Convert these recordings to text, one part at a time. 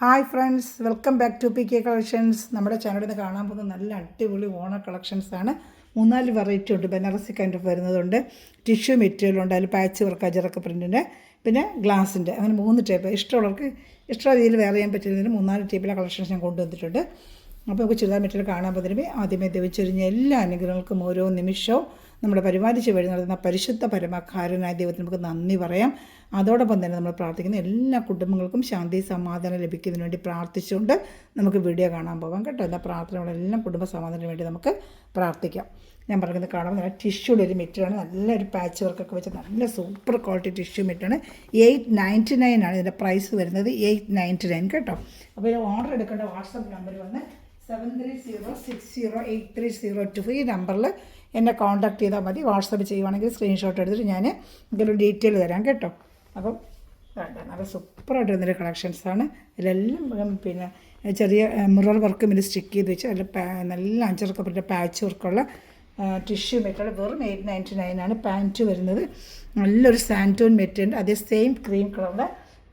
Hi friends, welcome back to P K collections. നമ്മുടെ ചാനലിൽ നിന്ന് കാണാൻ പോകുന്ന നല്ല അടിപൊളി ഓണ കളക്ഷൻസാണ്. 3-4 വെറൈറ്റി ഉണ്ട്. ബനാറസി കൈൻഡ് ഓഫ് വരുന്നതുണ്ട്, ടിഷ്യൂ മെറ്റീരിയൽ ഉണ്ട്, അതിൽ പാച്ച് വർക്ക് അജറക്ക് പ്രിൻറ്റിൻ്റെ, പിന്നെ ഗ്ലാസിൻ്റെ, അങ്ങനെ 3 ടൈപ്പ്. ഇഷ്ടമുള്ളവർക്ക് ഇഷ്ട രീതിയിൽ വെയർ ചെയ്യാൻ പറ്റുന്നതിന് 3-4 ടൈപ്പിലെ കളക്ഷൻസ് ഞാൻ കൊണ്ടുവന്നിട്ടുണ്ട്. അപ്പോൾ നമുക്ക് ചുരിദാർ മെറ്റീരിയൽ കാണാൻ പോകുന്നതിന് ആദ്യമേ ദൈവച്ചൊരിഞ്ഞ എല്ലാ അനുഗ്രഹങ്ങൾക്കും ഓരോ നിമിഷവും നമ്മുടെ പരിപാലിച്ച് വഴി നടത്തുന്ന പരിശുദ്ധ പരമകാരനായ ദൈവത്തിന് നമുക്ക് നന്ദി പറയാം. അതോടൊപ്പം തന്നെ നമ്മൾ പ്രാർത്ഥിക്കുന്ന എല്ലാ കുടുംബങ്ങൾക്കും ശാന്തി സമാധാനം ലഭിക്കുന്നതിന് വേണ്ടി പ്രാർത്ഥിച്ചുകൊണ്ട് നമുക്ക് വീഡിയോ കാണാൻ പോകാം കേട്ടോ. എല്ലാ പ്രാർത്ഥനകളെല്ലാം കുടുംബ സമാധാനത്തിന് വേണ്ടി നമുക്ക് പ്രാർത്ഥിക്കാം. ഞാൻ പറയുന്നത് കാണുമ്പോൾ നല്ല ടിഷ്യൂടെ ഒരു മെറ്റീരിയലാണ്. നല്ലൊരു പാച്ച് വർക്കൊക്കെ വെച്ച് നല്ല സൂപ്പർ ക്വാളിറ്റി ടിഷ്യൂ മെറ്റീരിയലാണ്. 899 ആണ് ഇതിൻ്റെ പ്രൈസ് വരുന്നത്. 899 കേട്ടോ. അപ്പോൾ ഇത് ഓർഡർ എടുക്കേണ്ട വാട്സപ്പ് നമ്പർ വന്ന് 7306083025. ഈ നമ്പറിൽ എന്നെ കോൺടാക്ട് ചെയ്താൽ മതി. വാട്സപ്പ് ചെയ്യുവാണെങ്കിൽ സ്ക്രീൻഷോട്ട് എടുത്തിട്ട് ഞാൻ ഇതിലൊരു ഡീറ്റെയിൽ തരാം കേട്ടോ. അപ്പം നല്ല സൂപ്പറായിട്ട് വരുന്നൊരു കളക്ഷൻസാണ്. ഇതിലെല്ലാം പിന്നെ ചെറിയ മിറർ വർക്കും ഇതിൽ സ്റ്റിക്ക് ചെയ്ത് വെച്ച് നല്ല അഞ്ചറക്കപ്പെട്ട പാച്ച് വർക്കുള്ള ടിഷ്യൂ മെറ്റീരിയൽ. വെറും 899 ആണ്. പാൻറ്റ് വരുന്നത് നല്ലൊരു സാൻറ്റോൺ മെറ്റീരിയൽ, അതേ സെയിം ക്രീം കളറിൻ്റെ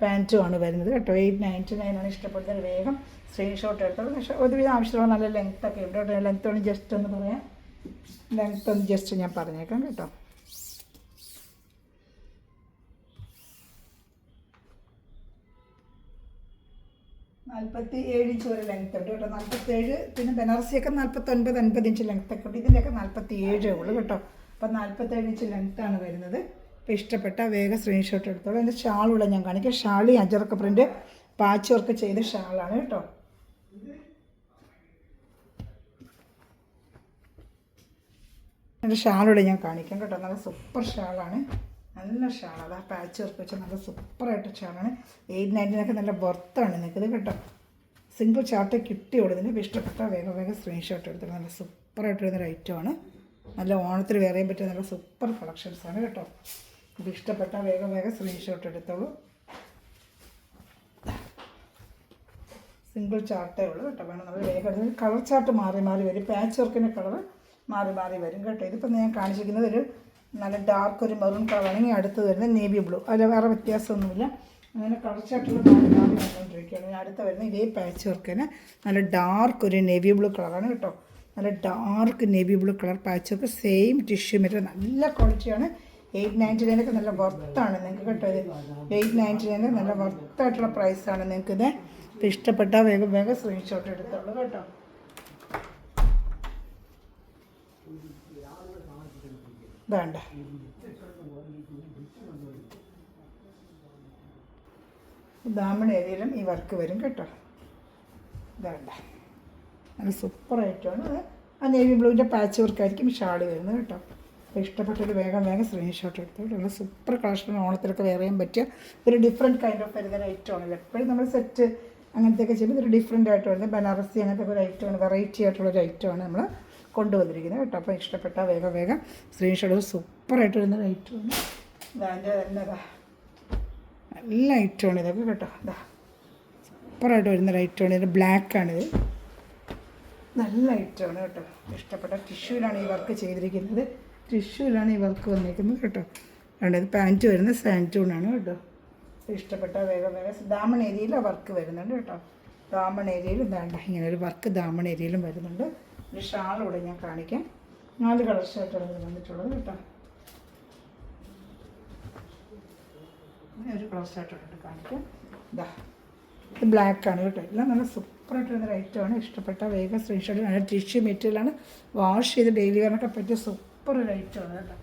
പാൻറ്റുമാണ് വരുന്നത് കേട്ടോ. 899 ആണ്. ഇഷ്ടപ്പെടുന്നത് വേഗം സ്ക്രീൻഷോട്ട് എടുത്തോളൂ. പക്ഷേ ഒരുവിധം ആവശ്യമുള്ള നല്ല ലെങ്ത്തൊക്കെ ഉണ്ട് കേട്ടോ. ലെങ്ത്ത് ഒന്ന് ജസ്റ്റ് ഒന്ന് പറയാം. ലെങ്ത്ത് ഒന്ന് ജസ്റ്റ് ഞാൻ പറഞ്ഞേക്കാം കേട്ടോ. നാൽപ്പത്തി 7 ഇഞ്ച് വരെ ലെങ്ത്ത് ഉണ്ട് കേട്ടോ. 47. പിന്നെ ബനാറസിയൊക്കെ 49-50 ഇഞ്ച് ലെങ്ത്തൊക്കെ ഉണ്ട്. ഇതിൻ്റെയൊക്കെ 47 ഉള്ളൂ കേട്ടോ. അപ്പം 47 ഇഞ്ച് ലെങ്ത്താണ് വരുന്നത്. അപ്പോൾ ഇഷ്ടപ്പെട്ട വേഗം സ്ക്രീൻഷോട്ട് എടുത്തോളൂ. എൻ്റെ ഷാളുള്ള ഞാൻ കാണിക്കാം. ഷാളി അജറക്ക് പ്രിൻ്റ് പാച്ച് വർക്ക് ചെയ്ത ഷാളാണ് കേട്ടോ. എൻ്റെ ഷാളൂടെ ഞാൻ കാണിക്കാം കേട്ടോ. നല്ല സൂപ്പർ ഷാളാണ്. നല്ല ഷാളാണ്. ആ പാച്ച് വർക്ക് വെച്ചാൽ നല്ല സൂപ്പറായിട്ട് ഷാളാണ്. 899 നല്ല വർത്താണ് നിൽക്കുന്നത് കേട്ടോ. സിംഗിൾ ചാർട്ട് കിട്ടിയോളൂ. ഇതിന് ഇഷ്ടപ്പെട്ട വേഗം സ്ക്രീൻഷോട്ട് എടുത്തത്. നല്ല സൂപ്പറായിട്ട് വരുന്നൊരു ഐറ്റമാണ്. നല്ല ഓണത്തിന് വേറെ ചെയ്യാൻ പറ്റിയ നല്ല സൂപ്പർ കളക്ഷൻസാണ് കേട്ടോ. ഇത് ഇഷ്ടപ്പെട്ട വേഗം സ്ക്രീൻഷോട്ട് എടുത്തോളൂ. സിംഗിൾ ചാർട്ടേ ഉള്ളൂ കേട്ടോ. വേണം നമ്മൾ വേഗം എടുത്ത് കളർ ചാർട്ട് മാറി വരും. പാച്ച് വർക്കിൻ്റെ കളർ മാറി വരും കേട്ടോ. ഇതിപ്പോൾ ഞാൻ കാണിച്ചിരിക്കുന്നത് ഒരു നല്ല ഡാർക്ക് ഒരു മെറൂൺ കളറാണെങ്കിൽ അടുത്ത് വരുന്നത് നേവി ബ്ലൂ. അതിൽ വേറെ വ്യത്യാസമൊന്നുമില്ല. അങ്ങനെ കളർ ചാർട്ടിൽ മാറി വന്നുകൊണ്ടിരിക്കുകയാണ്. അടുത്ത് വരുന്നത് ഇതേ പാച്ച് വർക്കിന് നല്ല ഡാർക്ക് ഒരു നേവി ബ്ലൂ കളറാണ് കേട്ടോ. നല്ല dark navy blue colour patch work, same tissue material, നല്ല ക്വാളിറ്റിയാണ്. 899 നല്ല വർത്താണ് നിങ്ങൾക്ക് കേട്ടോ. ഇത് 899 നല്ല വർത്തായിട്ടുള്ള പ്രൈസാണ് നിങ്ങൾക്കിത്. ഇപ്പോൾ ഇഷ്ടപ്പെട്ട വേഗം സ്ക്രീൻഷോട്ട് എടുത്തോളൂ കേട്ടോ. വേണ്ട ദാമൺ ഏരിയയിലും ഈ വർക്ക് വരും കേട്ടോ. വേണ്ട നല്ല സൂപ്പറായിട്ടാണ്. അത് ആ നേവി ബ്ലൂവിൻ്റെ പാച്ച് വർക്കായിരിക്കും ഷാളി വരുന്നത് കേട്ടോ. അപ്പോൾ ഇഷ്ടപ്പെട്ടൊരു വേഗം സ്ക്രീൻഷോട്ട് എടുത്തോളൂ. നല്ല സൂപ്പർ കളക്ഷൻ. ഓണത്തിലൊക്കെ വെയർ ചെയ്യാൻ പറ്റിയ ഒരു ഡിഫറെൻറ്റ് കൈൻഡ് ഓഫ് വരുന്ന ഐറ്റമാണല്ലോ. എപ്പോഴും നമ്മൾ സെറ്റ് അങ്ങനത്തെയൊക്കെ ചെയ്യുമ്പോൾ ഇതൊരു ഡിഫറെൻ്റ് ആയിട്ട് വരുന്നത് ബനാറസി അങ്ങനത്തെ ഒരു ഐറ്റമാണ്. വെറൈറ്റി ആയിട്ടുള്ളൊരു ഐറ്റമാണ് നമ്മൾ കൊണ്ടുവന്നിരിക്കുന്നത് കേട്ടോ. അപ്പോൾ ഇഷ്ടപ്പെട്ട വേഗം സ്ക്രീൻഷോട്ട്. സൂപ്പറായിട്ട് വരുന്നൊരു ഐറ്റമാണ്. അതിൻ്റെ തന്നെ നല്ല ഐറ്റമാണ് ഇതൊക്കെ കേട്ടോ. സൂപ്പറായിട്ട് വരുന്നൊരു ഐറ്റമാണ്. ഇതിൻ്റെ ബ്ലാക്കാണിത്. നല്ല ഐറ്റമാണ് കേട്ടോ. ഇഷ്ടപ്പെട്ട ടിഷ്യൂലാണ് ഈ വർക്ക് ചെയ്തിരിക്കുന്നത്. ടിഷ്യൂലാണ് ഈ വർക്ക് വന്നിരിക്കുന്നത് കേട്ടോ. അതുകൊണ്ട് ഇത് പാൻറ്റ് വരുന്നത് സാൻറ്റൂണാണ് കേട്ടോ. ഇഷ്ടപ്പെട്ട വേഗം ദാമൺ ഏരിയയിൽ ആ വർക്ക് വരുന്നുണ്ട് കേട്ടോ. ദാമൺ ഏരിയയിൽ വേണ്ട ഇങ്ങനെ ഒരു വർക്ക് ദാമൺ ഏരിയയിലും വരുന്നുണ്ട്. ഒരു ഷാളൂടെ ഞാൻ കാണിക്കാം. 4 കളർ ഷർട്ടാണ് വന്നിട്ടുള്ളത് കേട്ടോ. ഒരു കളർ ഷർട്ടായിട്ട് കാണിക്കാം. ഇത് ബ്ലാക്കാണ് കേട്ടോ. എല്ലാം നല്ല സൂപ്പറായിട്ട് വരുന്നൊരു ഐറ്റമാണ്. ഇഷ്ടപ്പെട്ട വേഗം സ്ക്രീൻഷോട്ട്. നല്ല ടിഷ്യൂ മെറ്റീരിയലാണ്. വാഷ് ചെയ്ത് ഡെയിലി വെയറിനൊക്കെ പറ്റിയ സൂപ്പർ ഒരു ഐറ്റമാണ് കേട്ടോ.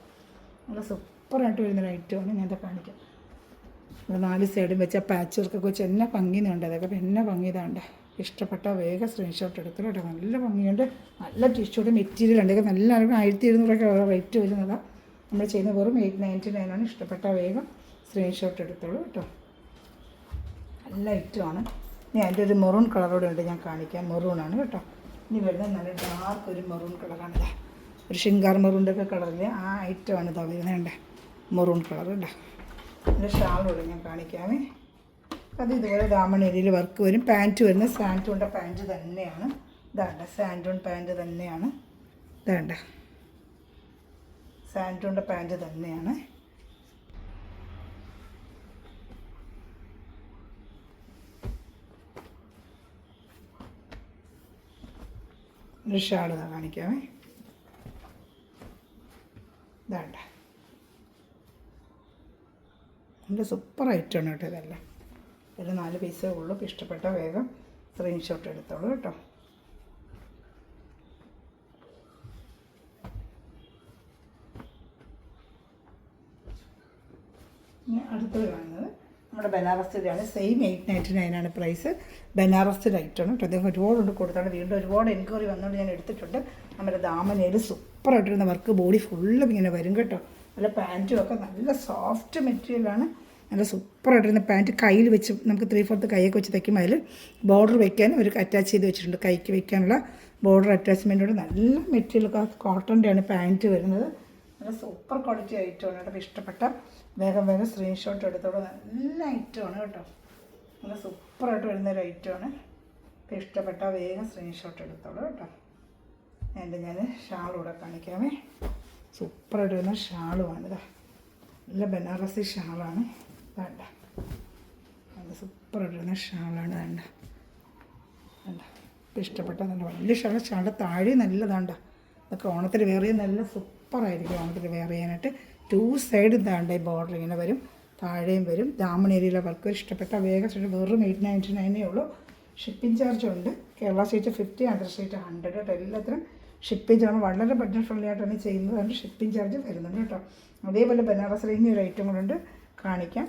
നല്ല സൂപ്പറായിട്ട് വരുന്നൊരു ഐറ്റമാണ്. ഞാൻ ഇത് കാണിക്കാം. 4 സൈഡും വെച്ച പാച്ച് വർക്കൊക്കെ വെച്ച് എന്നെ ഭംഗിയുന്നുണ്ട്. അതൊക്കെ അപ്പോൾ എന്നെ ഭംഗിയതാണ്ട്. ഇഷ്ടപ്പെട്ട വേഗം സ്ക്രീൻഷോട്ട് എടുത്തു കേട്ടോ. നല്ല ഭംഗിയുണ്ട്. നല്ല ടിഷ്യൂടെ മെറ്റീരിയൽ ഉണ്ട്. നല്ല 1200 റേറ്റ് വരുന്നതാണ്. നമ്മൾ ചെയ്യുന്ന വെറും 899 ആണ്. ഇഷ്ടപ്പെട്ട വേഗം സ്ക്രീൻഷോട്ട് എടുത്തോളൂ കേട്ടോ. നല്ല ഐറ്റമാണ്. ഇനി അതിൻ്റെ ഒരു മെറൂൺ കളറോടെ ഉണ്ട് ഞാൻ കാണിക്കാം. മെറൂണാണ് കേട്ടോ. ഇനി വരുന്നത് നല്ല ഡാർക്ക് ഒരു മെറൂൺ കളറാണ്. ഒരു ഷിങ്കാർ മെറൂണിൻ്റെ ഒക്കെ കളറിൽ ആ ഐറ്റമാണ് ഇതാ വരുന്നത്. മെറൂൺ കളർ കേട്ടോ. എൻ്റെ ഷാളോടെ ഞാൻ കാണിക്കാമേ. അത് ഇതുപോലെ ദാമൺ ഏരിയയിൽ വർക്ക് വരും. പാൻറ്റ് വരുന്നത് സാൻറ്റൂണിൻ്റെ പാൻറ്റ് തന്നെയാണ്. ഇതാണ്ട സാൻറ്റൂൺ പാൻറ്റ് തന്നെയാണ്. ഇതാണ്ട സാൻറ്റൂണിൻ്റെ പാൻറ്റ് തന്നെയാണ്. ഒരു ഷാൾ കാണിക്കാമേ. ഇതാണ്ട നല്ല സൂപ്പർ ഐറ്റമാണ് കേട്ടോ ഇതെല്ലാം. ഒരു 4 പീസേ ഉള്ളൂ. ഇഷ്ടപ്പെട്ട വേഗം സ്ക്രീൻഷോട്ട് എടുത്തോളൂ കേട്ടോ. ഇനി അടുത്തത് കാണുന്നത് നമ്മുടെ ബനാറസിലാണ്. Same 899 price. ബനാറസിൻ്റെ ഐറ്റമാണ് കേട്ടോ. അദ്ദേഹം ഒരുപാട് കൊടുത്താണ്. വീണ്ടും ഒരുപാട് എൻക്വയറി വന്നുകൊണ്ട് ഞാൻ എടുത്തിട്ടുണ്ട്. നമ്മുടെ ദാമനയിൽ സൂപ്പറായിട്ടിരുന്ന വർക്ക് ബോഡി ഫുള്ളും ഇങ്ങനെ വരും കേട്ടോ. നല്ല പാൻറ്റും ഒക്കെ നല്ല സോഫ്റ്റ് മെറ്റീരിയലാണ്. നല്ല സൂപ്പറായിട്ടിരുന്ന പാൻറ്റ് കയ്യിൽ വെച്ച് നമുക്ക് 3/4 കൈയൊക്കെ വെച്ച് തയ്ക്കുമ്പോൾ അതിൽ ബോർഡർ വയ്ക്കാൻ ഒരു അറ്റാച്ച് ചെയ്ത് വെച്ചിട്ടുണ്ട്. കൈക്ക് വയ്ക്കാനുള്ള ബോർഡർ അറ്റാച്ച്മെൻറ്റോട് നല്ല മെറ്റീരിയൽ കോട്ടൻ്റെയാണ് പാൻറ്റ് വരുന്നത്. നല്ല സൂപ്പർ ക്വാളിറ്റി ഐറ്റമാണ് കേട്ടോ. ഇഷ്ടപ്പെട്ട വേഗം സ്ക്രീൻഷോട്ട് എടുത്തോളൂ. നല്ല ഐറ്റമാണ് കേട്ടോ. നല്ല സൂപ്പറായിട്ട് വരുന്നൊരു ഐറ്റമാണ്. ഇഷ്ടപ്പെട്ട വേഗം സ്ക്രീൻഷോട്ട് എടുത്തോളൂ കേട്ടോ. ഞാൻ ഷാളൂടെ കാണിക്കാമേ. സൂപ്പറായിട്ട് വരുന്ന ഷാളുമാണിത്. നല്ല ബനാറസി ഷാളാണ്. വേണ്ട നല്ല സൂപ്പറായിട്ട് വരുന്ന ഷാളാണ്. വേണ്ട ഇപ്പം ഇഷ്ടപ്പെട്ട നല്ല വലിയ ഷാളിൻ്റെ താഴെ നല്ലതാണ്ട. ഇതൊക്കെ ഓണത്തിന് വേറെ നല്ല സൂപ്പറായിരിക്കും ഓണത്തിന് വേറെ ചെയ്യാനായിട്ട്. 2 സൈഡ് താണ്ട ഈ ബോർഡർ ഇങ്ങനെ വരും, താഴെയും വരും. ദാമണേരിയിലെ വർക്ക് ഇഷ്ടപ്പെട്ട വേഗം വെറും 899 ഉള്ളൂ. ഷിപ്പിംഗ് ചാർജ് ഉണ്ട്. കേരള സ്റ്റേറ്റ് 50, അണ്ടർ സ്റ്റേറ്റ് 100 കേട്ടോ. എല്ലാത്തിനും ഷിപ്പിംഗ് ചാർജ് വളരെ ബഡ്ജറ്റ് ഫ്രണ്ട്ലി ആയിട്ടാണ് ചെയ്യുന്നത്. അതുകൊണ്ട് ഷിപ്പിംഗ് ചാർജ് വരുന്നുണ്ട് കേട്ടോ. അതേപോലെ ബനാറസിൽ ഇനി ഒരു ഐറ്റം കൊണ്ടുണ്ട് കാണിക്കാം.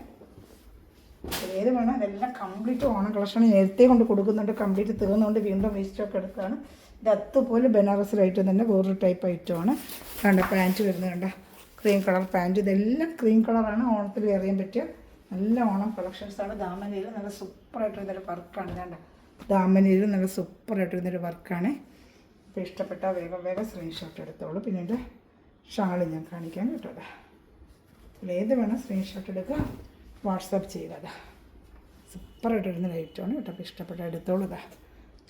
ഏത് വേണം അതെല്ലാം കംപ്ലീറ്റ് ഓണം കളക്ഷൻ നേരത്തെ കൊണ്ട് കൊടുക്കുന്നുണ്ട്. കംപ്ലീറ്റ് തീർന്നുകൊണ്ട് വീണ്ടും വേസ്റ്റൊക്കെ എടുക്കുകയാണ്. ഇത് അതുപോലെ ബനാറസിൽ ഐറ്റം തന്നെ വേറൊരു ടൈപ്പ് ഐറ്റമാണ്. കണ്ട പാൻറ്റ് വരുന്നത് കണ്ട ക്രീം കളർ പാൻറ്റ്. ഇതെല്ലാം ക്രീം കളറാണ്. ഓണത്തിൽ എറിയാൻ പറ്റിയ നല്ല ഓണം കളക്ഷൻസാണ്. ദാമനയിൽ നല്ല സൂപ്പറായിട്ട് വരുന്നൊരു വർക്കാണ്. കണ്ട ദാമനയിൽ നല്ല സൂപ്പറായിട്ട് വരുന്നൊരു വർക്കാണ്. അപ്പോൾ ഇഷ്ടപ്പെട്ട വേഗം സ്ക്രീൻഷോട്ട് എടുത്തോളൂ. പിന്നെ എൻ്റെ ഷാള് ഞാൻ കാണിക്കാൻ കേട്ടോ. ഏത് വേണം സ്ക്രീൻഷോട്ട് എടുക്കുക, വാട്സാപ്പ് ചെയ്യുക. സൂപ്പറായിട്ട് വരുന്ന ഐറ്റമാണ് കേട്ടോ. അപ്പോൾ ഇഷ്ടപ്പെട്ട എടുത്തോളൂ.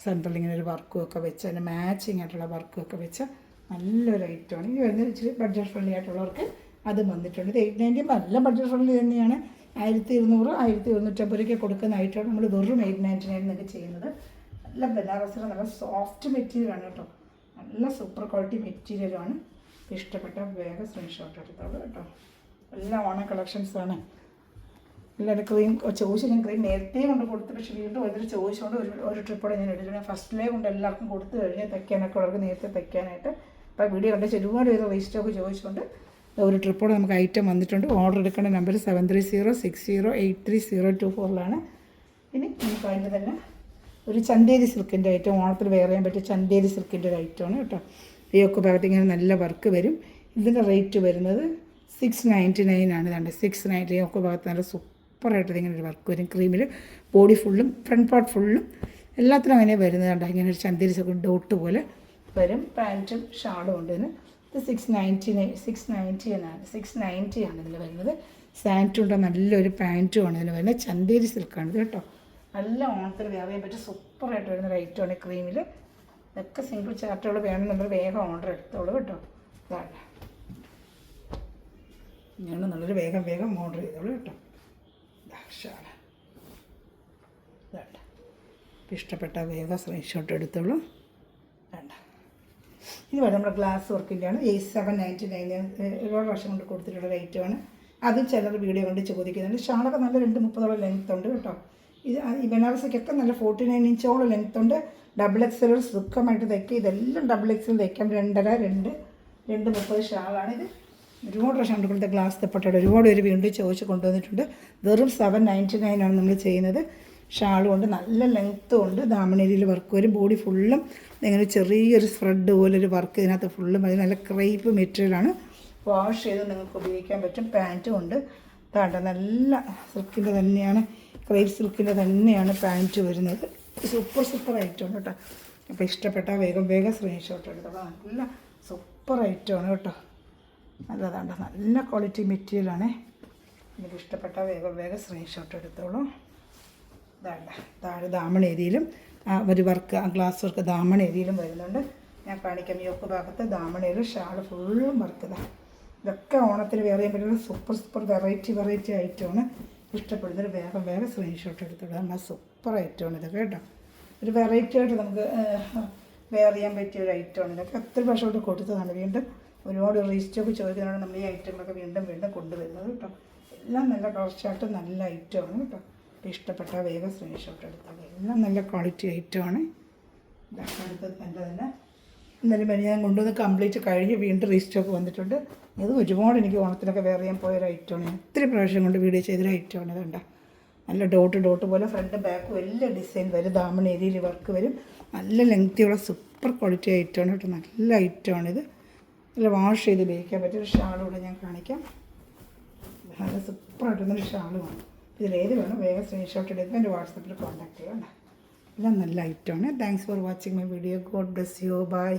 സെൻട്രൽ ഇങ്ങനെ ഒരു വർക്കും ഒക്കെ വെച്ച് അതിന് മാച്ചിങ് ആയിട്ടുള്ള വർക്കും ഒക്കെ വെച്ച് നല്ലൊരു ഐറ്റമാണ്. ഈ വരുന്നത് ഇച്ചിരി ബഡ്ജറ്റ് ഫ്രണ്ട്ലി ആയിട്ടുള്ളവർക്ക് അത് വന്നിട്ടുണ്ട്. ഇത് 890 നല്ല ബഡ്ജറ്റ് ഫ്രണ്ട്ലി തന്നെയാണ്. 1200, 1250 കൊടുക്കുന്ന ഐറ്റമാണ് നമ്മൾ വെറും 899 എന്നൊക്കെ ചെയ്യുന്നത്. നല്ല ബനാറസിലെ നല്ല സോഫ്റ്റ് മെറ്റീരിയലാണ് കേട്ടോ. നല്ല സൂപ്പർ ക്വാളിറ്റി മെറ്റീരിയലാണ്. ഇഷ്ടപ്പെട്ട വേഗം സ്ക്രീൻഷോട്ട് എടുത്തോളൂ കേട്ടോ. എല്ലാ ഓണം കളക്ഷൻസാണ്. എല്ലാവരും ക്രീം ചോദിച്ചു. ഞാൻ ക്രീം നേരത്തെ കൊണ്ട് കൊടുത്തു, പക്ഷേ വീണ്ടും അതിൽ ചോദിച്ചുകൊണ്ട് ഒരു ട്രിപ്പോടെ ഞാൻ എടുക്കുന്നത്. ഫസ്റ്റിലേ കൊണ്ട് എല്ലാവർക്കും കൊടുത്തു കഴിഞ്ഞാൽ തയ്ക്കാനൊക്കെ ഉള്ളവർക്ക് നേരത്തെ തയ്ക്കാനായിട്ട്. അപ്പോൾ വീഡിയോ കണ്ടിച്ച് ഒരുപാട് പേര് റീസ്റ്റോക്ക് ചോദിച്ചുകൊണ്ട് ഒരു ട്രിപ്പോടെ നമുക്ക് ഐറ്റം വന്നിട്ടുണ്ട്. ഓർഡർ എടുക്കേണ്ട നമ്പർ 7306083024 ഇനി നമുക്ക് അതിൻ്റെ തന്നെ ഒരു ചന്തേരി സിൽക്കിൻ്റെ ഐറ്റം ഓണത്തിൽ വെയർ ചെയ്യാൻ പറ്റിയ ചന്തേരി സിൽക്കിൻ്റെ ഒരു ഐറ്റമാണ് കേട്ടോ. ഈ ഒക്കെ ഭാഗത്ത് ഇങ്ങനെ നല്ല വർക്ക് വരും. ഇതിൻ്റെ റേറ്റ് വരുന്നത് 699 ആണ്. ഇതാണ്ട് 690. ഒക്കെ ഭാഗത്ത് നല്ല സൂപ്പറായിട്ട് ഇങ്ങനെ ഒരു വർക്ക് വരും. ക്രീമിൽ ബോഡി ഫുള്ളും ഫ്രണ്ട് പാർട്ട് ഫുള്ളും എല്ലാത്തിനും അങ്ങനെ വരുന്നതുണ്ട്. ഇങ്ങനെ ഒരു ചന്തേരി സിൽക്ക് ഡോട്ട് പോലെ വരും. പാൻറ്റും ഷാളും ഉണ്ട് ഇതിന്. ഇത് 690 ആണ് ഇതിൽ വരുന്നത്. സാൻറ്റും ഉണ്ട്. നല്ലൊരു പാൻറ്റുമാണ് ഇതിന് വരുന്നത്. ചന്തേരി സിൽക്കാണ് ഇത് കേട്ടോ. നല്ല ഓണത്തിന് വെയർ ചെയ്യാൻ പറ്റും സൂപ്പറായിട്ട് വരുന്നൊരു ഐറ്റമാണ് ക്രീമിൽ. ഇതൊക്കെ സിംഗിൾ ചാർട്ടുകൾ വേണമെന്നുണ്ടെങ്കിൽ വേഗം ഓർഡർ എടുത്തോളൂ കേട്ടോ. ഇതാണ് ഞാൻ നല്ലൊരു വേഗം ഓർഡർ ചെയ്തോളൂ കേട്ടോ. ഷാള് വേണ്ട ഇഷ്ടപ്പെട്ട വേഗം സ്ക്രീൻഷോട്ട് എടുത്തോളൂ. വേണ്ട ഇത് വരെ നമ്മുടെ ഗ്ലാസ് വർക്കിൻ്റെയാണ്. 799 ഒരുപാട് വർഷം കൊണ്ട് കൊടുത്തിട്ടുള്ള ഐറ്റമാണ്. അതും ചിലർ വീഡിയോ കൊണ്ട് ചോദിക്കുന്നുണ്ട്. ഷാളൊക്കെ നല്ല 230 ലെങ്ത് ഉണ്ട് കേട്ടോ. ഇത് ഈ ബനാറസിക്കൊക്കെ നല്ല 49 ഇഞ്ചോളം ലെങ്ത് ഉണ്ട്. XXL സുഖമായിട്ട് തയ്ക്കുക. ഇതെല്ലാം XXL തയ്ക്കാം. 2.5-2.30 ഷാളാണ് ഇത്. ഒരുപാട് വർഷം കൊണ്ട് കൊടുത്ത ഗ്ലാസ് തപ്പട്ടയുടെ ഒരുപാട് പേര് വീണ്ടും ചോദിച്ച് കൊണ്ടുവന്നിട്ടുണ്ട്. വെറും 799 ആണ് നമ്മൾ ചെയ്യുന്നത്. ഷാളും ഉണ്ട്, നല്ല ലെങ്ത്തും ഉണ്ട്. ദാമണേരിയിൽ വർക്ക് വരും. ബോഡി ഫുള്ളും ഇങ്ങനെ ചെറിയൊരു സ്പ്രെഡ് പോലൊരു വർക്ക് ഇതിനകത്ത് ഫുള്ളും അത് നല്ല ക്രേപ്പ് മെറ്റീരിയലാണ്. വാഷ് ചെയ്ത് നിങ്ങൾക്ക് ഉപയോഗിക്കാൻ പറ്റും. പാൻറ്റും ഉണ്ട്. താണ്ട നല്ല സിൽക്കിൻ്റെ തന്നെയാണ്, ക്രേപ്പ് സിൽക്കിൻ്റെ തന്നെയാണ് പാൻറ്റ് വരുന്നത്. സൂപ്പർ ഐറ്റമാണ് കേട്ടോ. അപ്പോൾ ഇഷ്ടപ്പെട്ട വേഗം സ്ക്രീൻഷോട്ട് എടുത്തോളാം. നല്ല സൂപ്പർ ഐറ്റമാണ് കേട്ടോ. നല്ലതാണ്ട നല്ല ക്വാളിറ്റി മെറ്റീരിയലാണ്. എനിക്ക് ഇഷ്ടപ്പെട്ട വേഗം സ്ക്രീൻഷോട്ട് എടുത്തോളൂ. ഇതാണ്ട താഴെ ദാമൺ ഏരിയയിലും ഒരു വർക്ക് ഗ്ലാസ് വർക്ക് ദാമൺ ഏരിയയിലും വരുന്നുണ്ട്. ഞാൻ കാണിക്കാം. യോക്ക് ഭാഗത്ത് ദാമൺ ഏരിയ ഷാൾ ഫുള്ളും വർക്ക് ഇതാ. ഇതൊക്കെ ഓണത്തിന് വെയർ ചെയ്യാൻ പറ്റുന്ന സൂപ്പർ വെറൈറ്റി ഐറ്റമാണ്. ഇഷ്ടപ്പെടുന്നൊരു വേഗം സ്ക്രീൻഷോട്ട് എടുത്തോളൂ. നല്ല സൂപ്പർ ഐറ്റമാണ് ഇതൊക്കെ കേട്ടോ. ഒരു വെറൈറ്റി ആയിട്ട് നമുക്ക് വെയർ ചെയ്യാൻ പറ്റിയ ഒരു ഐറ്റമാണ്. ഇതൊക്കെ എത്ര പ്രാവശ്യം കൊണ്ട് കൊടുത്തതാണ്. വീണ്ടും ഒരുപാട് റീസ്റ്റോക്ക് ചോദിക്കുന്നതാണ് നമ്മൾ ഈ ഐറ്റങ്ങളൊക്കെ വീണ്ടും വീണ്ടും കൊണ്ടുവരുന്നത് കേട്ടോ. എല്ലാം നല്ല കളർച്ചായിട്ട് നല്ല ഐറ്റമാണ് കേട്ടോ. അപ്പോൾ ഇഷ്ടപ്പെട്ട വേഗം സ്ക്രീൻഷോട്ട് എടുത്താൽ എല്ലാം നല്ല ക്വാളിറ്റി ഐറ്റമാണ്. ഇതൊക്കെ അടുത്തത് എൻ്റെ തന്നെ ഇന്നലെ വരെ ഞാൻ കൊണ്ടുവന്ന് കംപ്ലീറ്റ് കഴിഞ്ഞ് വീണ്ടും റീസ്റ്റോക്ക് വന്നിട്ടുണ്ട്. ഇത് ഒരുപാട് എനിക്ക് ഓണത്തിനൊക്കെ വെയർ ചെയ്യാൻ പോയൊരു ഐറ്റമാണ്. ഞാൻ ഒത്തിരി പ്രാവശ്യം കൊണ്ട് വീഡിയോ ചെയ്തൊരു ഐറ്റമാണ്. ഇതുണ്ട നല്ല ഡോട്ട് പോലെ ഫ്രണ്ട് ബാക്കും എല്ലാം ഡിസൈൻ വരും. ദാമൺ ഏരിയയിൽ വർക്ക് വരും. നല്ല ലെങ്തിയുള്ള സൂപ്പർ ക്വാളിറ്റി ഐറ്റമാണ് കേട്ടോ. നല്ല ഐറ്റമാണിത്. നല്ല വാഷ് ചെയ്ത് ഉപയോഗിക്കാൻ പറ്റിയൊരു ഷാളൂടെ ഞാൻ കാണിക്കാം. നല്ല സൂപ്പറായിട്ടൊന്നൊരു ഷാളുമാണ്. ഇതിലേത് വേണം വേഗം സ്ക്രീൻഷോട്ട് എടുക്കുക. എൻ്റെ വാട്സപ്പിൽ കോൺടാക്ട് ചെയ്യണം. എല്ലാം നല്ല ഐറ്റമാണ്. Thanks for watching my video. God bless you. By.